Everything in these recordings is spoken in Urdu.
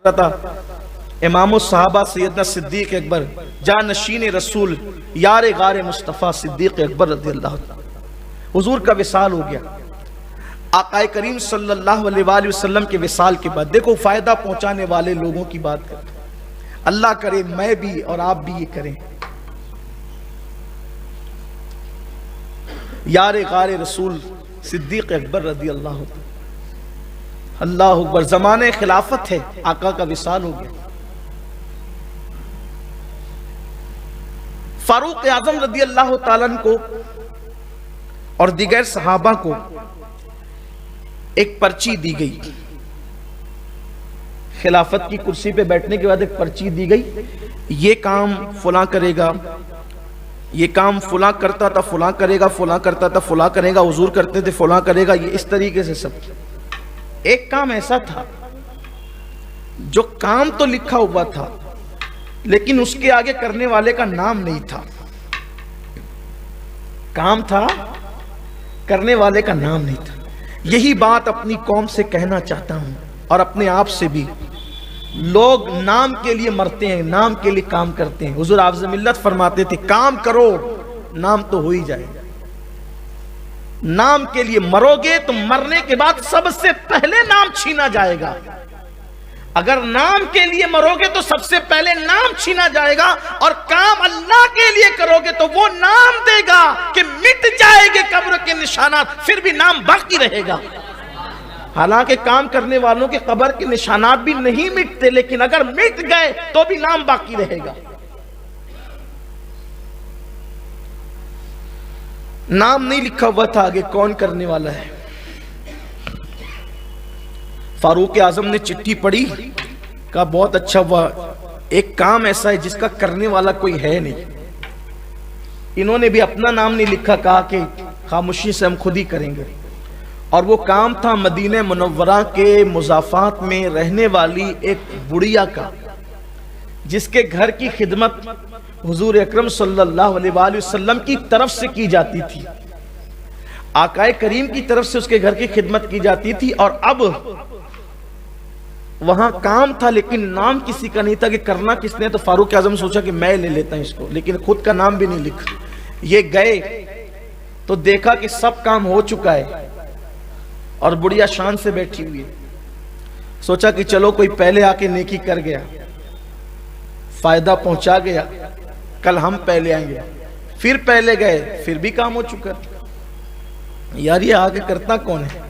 تھا امام الصحابہ سیدنا صدیق اکبر جانشین رسول یار غار مصطفیٰ صدیق اکبر رضی اللہ عنہ، حضور کا وصال ہو گیا۔ آقا کریم صلی اللہ علیہ وآلہ وسلم کے وصال کے بعد دیکھو فائدہ پہنچانے والے لوگوں کی بات کرتے ہیں، اللہ کرے میں بھی اور آپ بھی یہ کریں۔ یار غار رسول صدیق اکبر رضی اللہ عنہ، اللہ اکبر، زمانے خلافت ہے، آقا کا وصال ہو گیا۔ فاروق اعظم رضی اللہ تعالیٰ عنہ کو اور دیگر صحابہ کو ایک پرچی دی گئی، خلافت کی کرسی پہ بیٹھنے کے بعد ایک پرچی دی گئی، یہ کام فلاں کرے گا، یہ کام فلاں کرتا تھا فلاں کرے گا، فلاں کرتا تھا فلاں کرے گا، حضور کرتے تھے فلاں کرے گا، یہ اس طریقے سے سب۔ ایک کام ایسا تھا جو کام تو لکھا ہوا تھا لیکن اس کے آگے کرنے والے کا نام نہیں تھا، کام تھا کرنے والے کا نام نہیں تھا۔ یہی بات اپنی قوم سے کہنا چاہتا ہوں اور اپنے آپ سے بھی، لوگ نام کے لیے مرتے ہیں، نام کے لیے کام کرتے ہیں۔ حضور حافظ ملت فرماتے تھے کام کرو نام تو ہو ہی جائے گا، نام کے لیے مرو گے تو مرنے کے بعد سب سے پہلے نام چھینا جائے گا، اگر نام کے لیے مرو گے تو سب سے پہلے نام چھینا جائے گا، اور کام اللہ کے لیے کرو گے تو وہ نام دے گا کہ مٹ جائے گے قبر کے نشانات، پھر بھی نام باقی رہے گا۔ حالانکہ کام کرنے والوں کے قبر کے نشانات بھی نہیں مٹتے، لیکن اگر مٹ گئے تو بھی نام باقی رہے گا۔ نام نہیں لکھا ہوا تھا آگے کون کرنے والا ہے۔ فاروق اعظم نے چٹھی پڑھی، کہا بہت اچھا ہوا، ایک کام ایسا ہے جس کا کرنے والا کوئی ہے نہیں۔ انہوں نے بھی اپنا نام نہیں لکھا، کہا کہ خاموشی سے ہم خود ہی کریں گے، اور وہ کام تھا مدینہ منورہ کے مضافات میں رہنے والی ایک بڑھیا کا، جس کے گھر کی خدمت حضور اکرم صلی اللہ علیہ وآلہ وسلم کی طرف سے کی جاتی تھی، آقا کریم کی طرف سے اس کے گھر کی خدمت کی جاتی تھی، اور اب وہاں کام تھا لیکن نام کسی کا نہیں تھا کہ کرنا کس نے، تو فاروق اعظم سوچا کہ میں لے لیتا ہوں اس کو، لیکن خود کا نام بھی نہیں لکھا۔ یہ گئے تو دیکھا کہ سب کام ہو چکا ہے اور بڑھیا شان سے بیٹھی ہوئی ہے، سوچا کہ چلو کوئی پہلے آ کے نیکی کر گیا، فائدہ پہنچا گیا، کل ہم پہلے آئیں گے، پھر پہلے گئے پھر بھی کام ہو چکا، یار یہ آگے کرتا کون ہے۔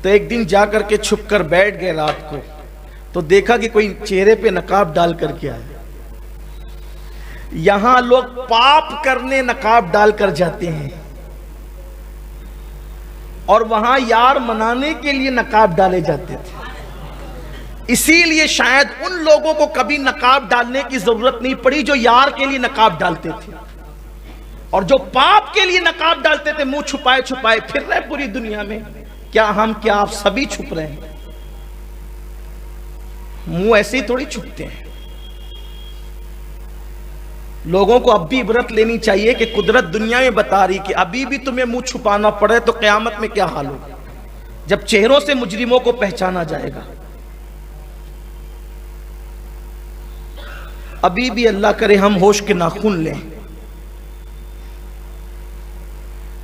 تو ایک دن جا کر کے چھپ کر بیٹھ گئے رات کو، تو دیکھا کہ کوئی چہرے پہ نقاب ڈال کر کے آیا۔ یہاں لوگ پاپ کرنے نقاب ڈال کر جاتے ہیں، اور وہاں یار منانے کے لیے نقاب ڈالے جاتے تھے، اسی لیے شاید ان لوگوں کو کبھی نقاب ڈالنے کی ضرورت نہیں پڑی جو یار کے لیے نقاب ڈالتے تھے، اور جو پاپ کے لیے نقاب ڈالتے تھے منہ چھپائے چھپائے پھر رہے پوری دنیا میں۔ کیا ہم کیا آپ سبھی چھپ رہے ہیں؟ منہ ایسے ہی تھوڑی چھپتے ہیں۔ لوگوں کو اب بھی عبرت لینی چاہیے کہ قدرت دنیا میں بتا رہی کہ ابھی بھی تمہیں منہ چھپانا پڑے تو قیامت میں کیا حال ہوگا جب چہروں سے مجرموں کو پہچانا جائے گا۔ ابھی بھی اللہ کرے ہم ہوش کے ناخن لیں۔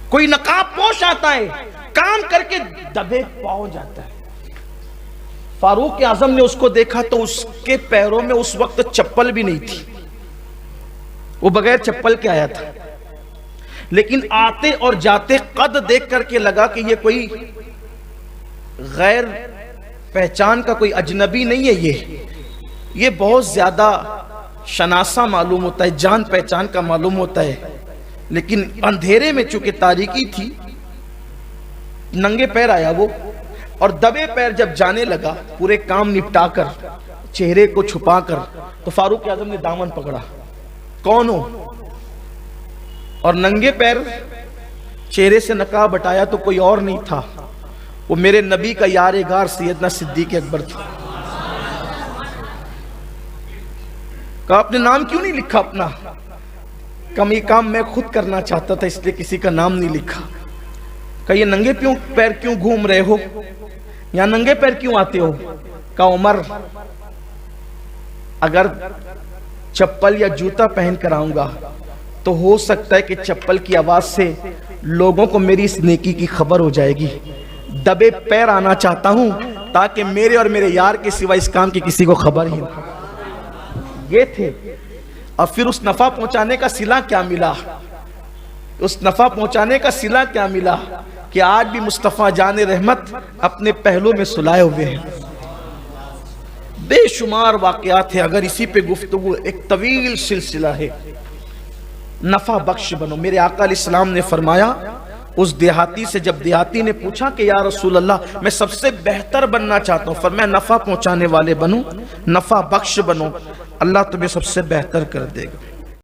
کوئی نقاب پوش آتا ہے، کام کر کے دبے پاؤ جاتا ہے۔ فاروق اعظم نے اس کو دیکھا تو اس کے پیروں میں اس وقت چپل بھی نہیں تھی، وہ بغیر چپل کے آیا تھا، لیکن آتے اور جاتے قد دیکھ کر کے لگا کہ یہ کوئی غیر پہچان کا کوئی اجنبی نہیں ہے، یہ بہت زیادہ شناسا معلوم ہوتا ہے، جان پہچان کا معلوم ہوتا ہے۔ لیکن اندھیرے میں چونکہ تاریکی تھی، ننگے پیر آیا وہ، اور دبے پیر جب جانے لگا پورے کام نپٹا کر چہرے کو چھپا کر، تو فاروق اعظم نے دامن پکڑا، کون ہو؟ اور ننگے پیر چہرے سے نقاب ہٹایا تو کوئی اور نہیں تھا، وہ میرے نبی کا یار غار سیدنا صدیق اکبر تھا۔ کہا اپنے نام کیوں نہیں لکھا اپنا؟ کم یہ کام میں خود کرنا چاہتا تھا اس لیے کسی کا نام نہیں لکھا۔ کہا یہ ننگے پیر کیوں گھوم رہے ہو؟ یہاں ننگے پیر کیوں آتے ہو؟ کہا عمر اگر چپل یا جوتا پہن کر آؤں گا تو ہو سکتا ہے کہ چپل کی آواز سے لوگوں کو میری اس نیکی کی خبر ہو جائے گی. دبے پیر آنا چاہتا ہوں تاکہ میرے اور میرے یار کے سوا اس کام کی کسی کو خبر ہی نہ. یہ تھے. اور پھر اس نفع پہنچانے کا صلہ کیا ملا؟ اس نفع پہنچانے کا صلہ کیا ملا کہ آج بھی مصطفیٰ جان رحمت اپنے پہلو میں سلائے ہوئے ہیں. بے شمار واقعات ہیں، اگر اسی پہ گفتگو ایک طویل سلسلہ ہے. نفع بخش بنو. میرے آقا علیہ السلام نے فرمایا اس دیہاتی سے، جب دیہاتی نے پوچھا کہ یا رسول اللہ میں سب سے بہتر بننا چاہتا ہوں، فرمایا نفع پہنچانے والے بنو، نفع بخش بنو، اللہ تمہیں سب سے بہتر کر دے گا.